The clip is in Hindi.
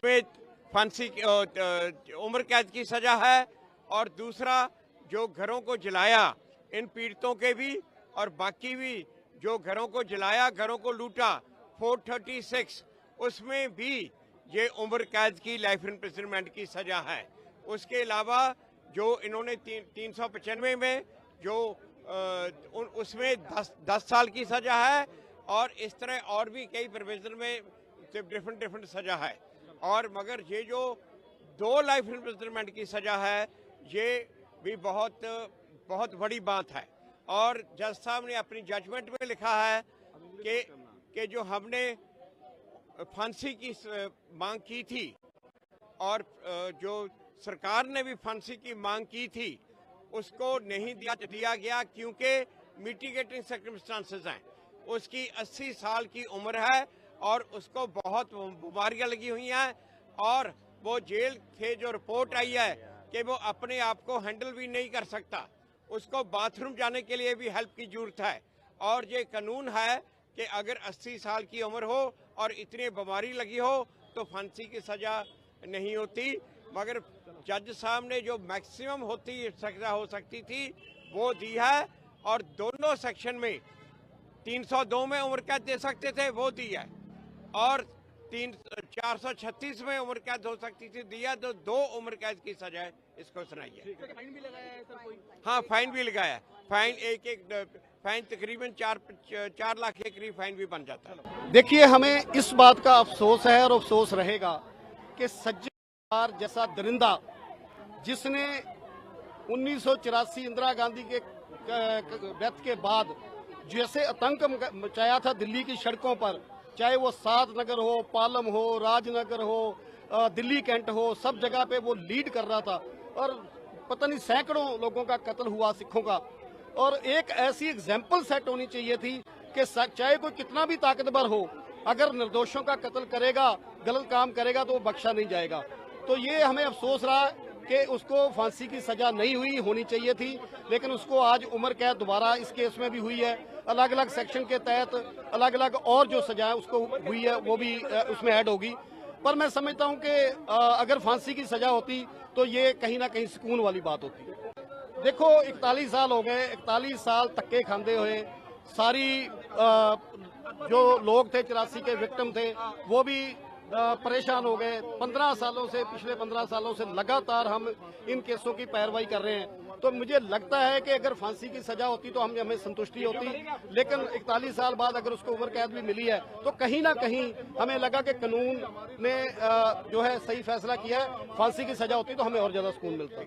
में फांसी उम्र कैद की सजा है, और दूसरा जो घरों को जलाया इन पीड़ितों के भी और बाकी भी जो घरों को जलाया, घरों को लूटा 436, उसमें भी ये उम्र कैद की लाइफ इम्प्रिजनमेंट की सजा है। उसके अलावा जो इन्होंने 395 में जो उसमें 10 साल की सजा है, और इस तरह और भी कई प्रोविजन में डिफरेंट सजा है। और मगर ये जो 2 लाइफ इम्प्रिजनमेंट की सजा है, ये भी बहुत बड़ी बात है। और जज साहब ने अपनी जजमेंट में लिखा है कि जो हमने फांसी की मांग की थी और जो सरकार ने भी फांसी की मांग की थी, उसको नहीं दिया गया क्योंकि मिटिगेटिंग सर्कमस्टांसेस हैं। उसकी 80 साल की उम्र है और उसको बहुत बीमारियां लगी हुई हैं, और वो जेल से जो रिपोर्ट आई है कि वो अपने आप को हैंडल भी नहीं कर सकता, उसको बाथरूम जाने के लिए भी हेल्प की जरूरत है। और ये कानून है कि अगर 80 साल की उम्र हो और इतनी बीमारी लगी हो तो फांसी की सजा नहीं होती, मगर जज साहब ने जो मैक्सिमम सजा हो सकती थी वो दी है, और दोनों सेक्शन में 302 में उम्र कैद दे सकते थे, वो दी है, और 436 में उम्र कैद हो सकती थी, दिया। तो 2 उम्र कैद की सजा है, इसको सुनाइए। फाइन भी लगाया है सर कोई? हाँ, फाइन भी लगाया है। फाइन तकरीबन 4 लाख के करीब फाइन भी बन जाता है। देखिए, हमें इस बात का अफसोस है और अफसोस रहेगा कि सज्जन जैसा दरिंदा, जिसने 1984 इंदिरा गांधी के डेथ के बाद जैसे आतंक मचाया था दिल्ली की सड़कों पर, चाहे वो सात नगर हो, पालम हो, राजनगर हो, दिल्ली कैंट हो, सब जगह पे वो लीड कर रहा था, और पता नहीं सैकड़ों लोगों का कत्ल हुआ सिखों का। और एक ऐसी एग्जाम्पल सेट होनी चाहिए थी कि चाहे कोई कितना भी ताकतवर हो, अगर निर्दोषों का कत्ल करेगा, गलत काम करेगा, तो वो बख्शा नहीं जाएगा। तो ये हमें अफसोस रहा कि उसको फांसी की सजा नहीं होनी चाहिए थी, लेकिन उसको आज उम्र कैद दोबारा इस केस में भी हुई है। अलग अलग सेक्शन के तहत अलग अलग और जो सजाएं उसको हुई है वो भी उसमें ऐड होगी। पर मैं समझता हूं कि अगर फांसी की सजा होती तो ये कहीं ना कहीं सुकून वाली बात होती। देखो, 41 साल हो गए, 41 साल धक्के खाते हुए सारी जो लोग थे 84 के विक्टिम थे वो भी परेशान हो गए। 15 सालों से, पिछले 15 सालों से लगातार हम इन केसों की पैरवाई कर रहे हैं। तो मुझे लगता है कि अगर फांसी की सजा होती तो हमें संतुष्टि होती, लेकिन 41 साल बाद अगर उसको उम्र कैद भी मिली है तो कहीं ना कहीं हमें लगा कि कानून ने जो है सही फैसला किया है। फांसी की सजा होती तो हमें और ज्यादा सुकून मिलता।